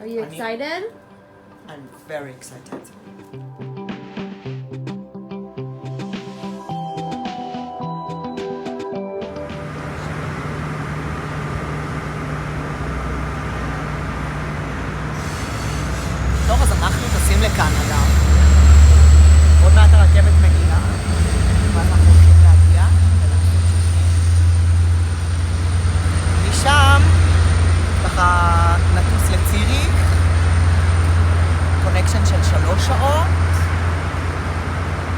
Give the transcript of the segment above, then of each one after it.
Are you excited? I'm very excited. טוב, אז אנחנו טסים לקנדה. עוד מעט הרכבת מגיעה, ואז אנחנו הולכים להגיע. משם, ככה נטוס לציריך, קונקשן של 3 שעות,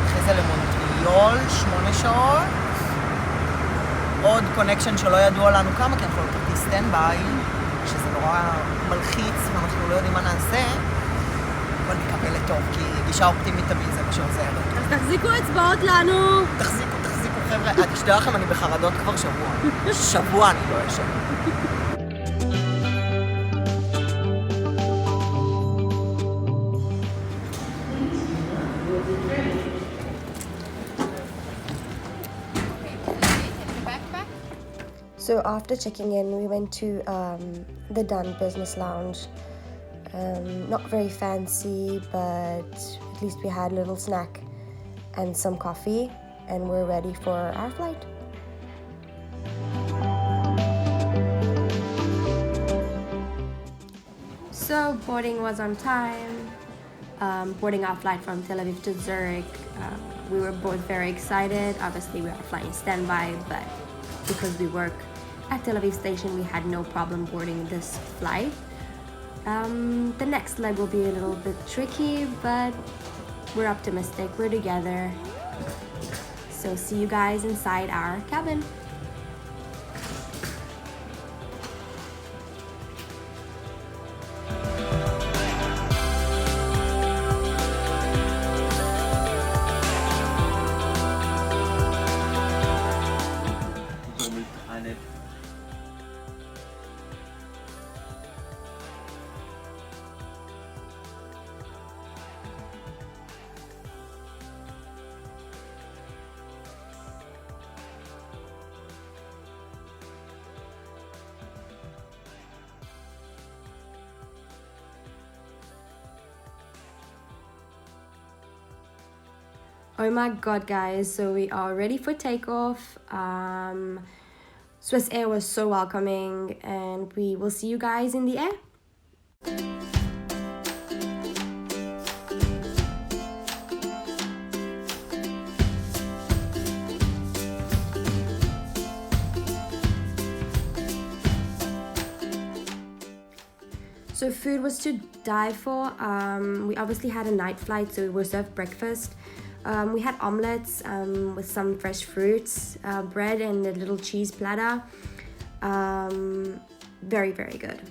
אחרי זה למונטריול 8 שעות, עוד קונקשן שלא ידוע לנו כמה, כי אנחנו לא כרטיס סטנד-ביי, שזה נורא מלחיץ ואנחנו לא יודעים מה נעשה, אבל נקבל לטוב, כי גישה אופטימית תמיד זה מה שעוזר. אז תחזיקו אצבעות לנו. תחזיקו חבר'ה, תשתדע לכם, אני בחרדות כבר שבוע אני לא ישן. So after checking in, we went to the Dun Business Lounge. Not very fancy, but at least we had a little snack and some coffee, and we're ready for our flight. So boarding was on time. Boarding our flight from Tel Aviv to Zurich. We were both very excited. Obviously, we are flying standby, but because we work at Tel Aviv station, we had no problem boarding this flight. The next leg will be a little bit tricky, but we're optimistic. We're together. So see you guys inside our cabin. Oh my god, guys, so we are ready for takeoff. Swiss Air was so welcoming, and we will see you guys in the air. So food was to die for. We obviously had a night flight, so we were served breakfast. We had omelets with some fresh fruits, bread and a little cheese platter. Very, very good.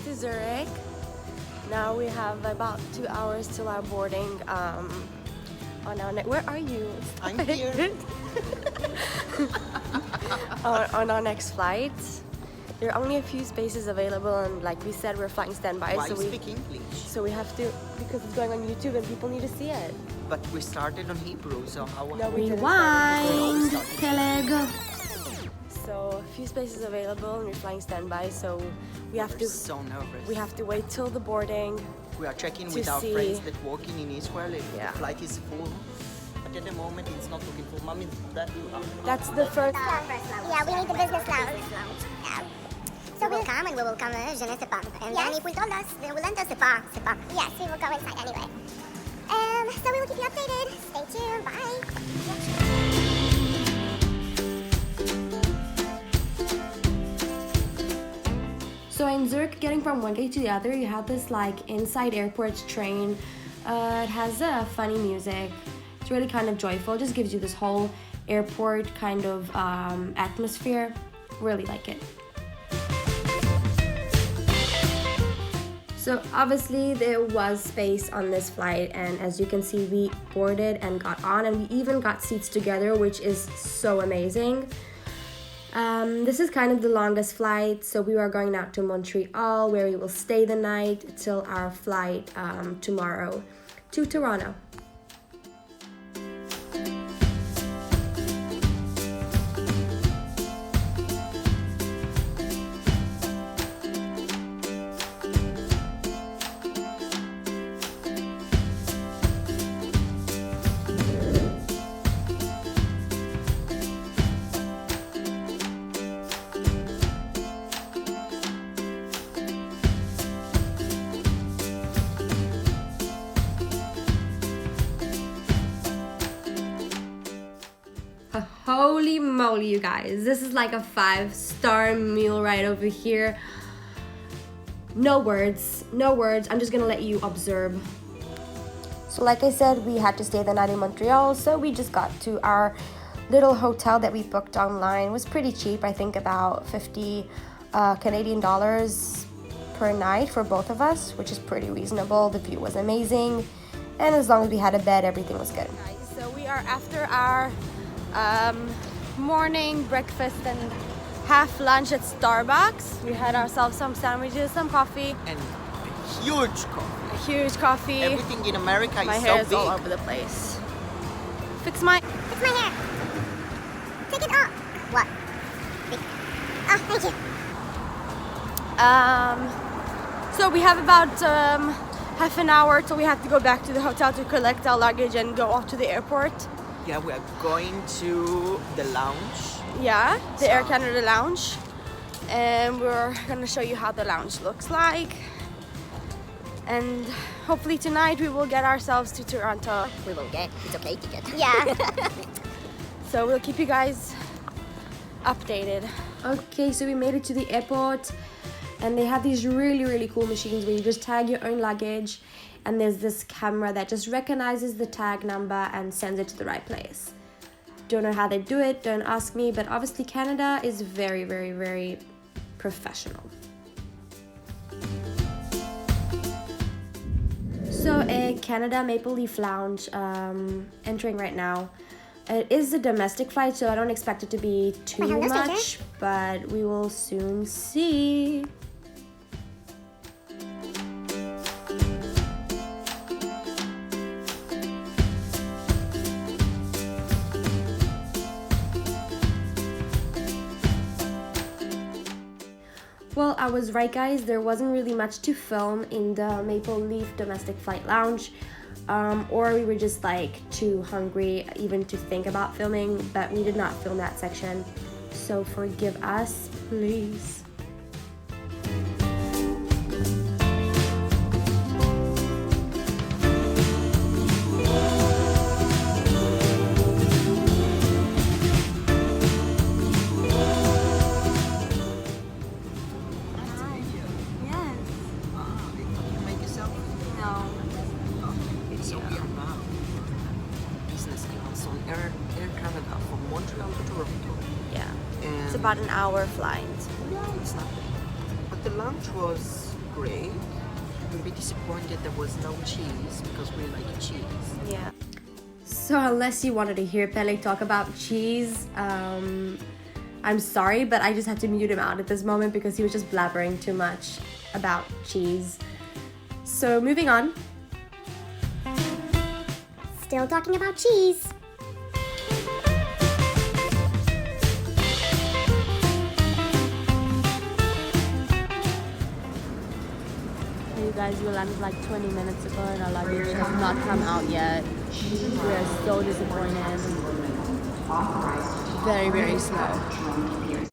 To Zurich. Now we have about 2 hours till our boarding. On our where are you? I'm here. on our next flight. There are only a few spaces available, and like we said, we're flying standby. Why so you speak English? So we have to, because it's going on YouTube and people need to see it. But we started on Hebrew, so how? No, we Rewind, Peleg. So a few spaces available, and we're flying standby. So we have to. So nervous. We have to wait till the boarding. We are checking to with our see. friends that working in Israel. If Yeah. the flight is full, but at the moment it's not looking full. Mommy, That's the first. Yeah, we need the business lounge. Yeah. So we'll come and we will come, je ne sais pas. And then if we told us, they will enter, c'est pas. Yes, we will go inside anyway. So we will keep you updated. Stay tuned. Bye. So in Zurich, getting from one gate to the other, you have this like inside airport train. It has funny music. It's really kind of joyful. It just gives you this whole airport kind of atmosphere. Really like it. So obviously there was space on this flight, and as you can see, we boarded and got on, and we even got seats together, which is so amazing. This is kind of the longest flight, so we are going out to Montreal, where we will stay the night till our flight tomorrow to Toronto. Holy moly, you guys, this is like a 5-star meal right over here. No words, I'm just gonna let you observe. So like I said, we had to stay the night in Montreal, so we just got to our little hotel that we booked online. It was pretty cheap, I think about 50 Canadian dollars per night for both of us, which is pretty reasonable. The view was amazing, and as long as we had a bed, everything was good. So we are after our morning breakfast and half lunch at Starbucks. We had ourselves some sandwiches, some coffee. And a huge coffee. A huge coffee. Everything in America is so big. My hair is all over the place. Fix my hair. Take it off. What? Oh, thank you. So we have about half an hour till we have to go back to the hotel to collect our luggage and go off to the airport. Yeah, we are going to the lounge. Yeah, the Air Canada lounge. And we're gonna show you how the lounge looks like. And hopefully tonight we will get ourselves to Toronto. We will get. It's okay to get. Yeah. So we'll keep you guys updated. Okay, so we made it to the airport, and they have these really cool machines where you just tag your own luggage, and there's this camera that just recognizes the tag number and sends it to the right place. Don't know how they do it, don't ask me, but obviously Canada is very professional. So a Canada Maple Leaf Lounge, entering right now. It is a domestic flight, so I don't expect it to be too much, but we will soon see. Well, I was right, guys. There wasn't really much to film in the Maple Leaf Domestic Flight Lounge, or we were just like too hungry even to think about filming, but we did not film that section, so forgive us, please. It's about an hour flight. No, it's not bad. But the lunch was great. I'm a bit disappointed there was no cheese because we like cheese. Yeah. So unless you wanted to hear Peleg talk about cheese, I'm sorry, but I just had to mute him out at this moment because he was just blabbering too much about cheese. So moving on. Still talking about cheese. You guys, we landed like 20 minutes ago and our luggage has not come out yet. We are so disappointed. Very slow.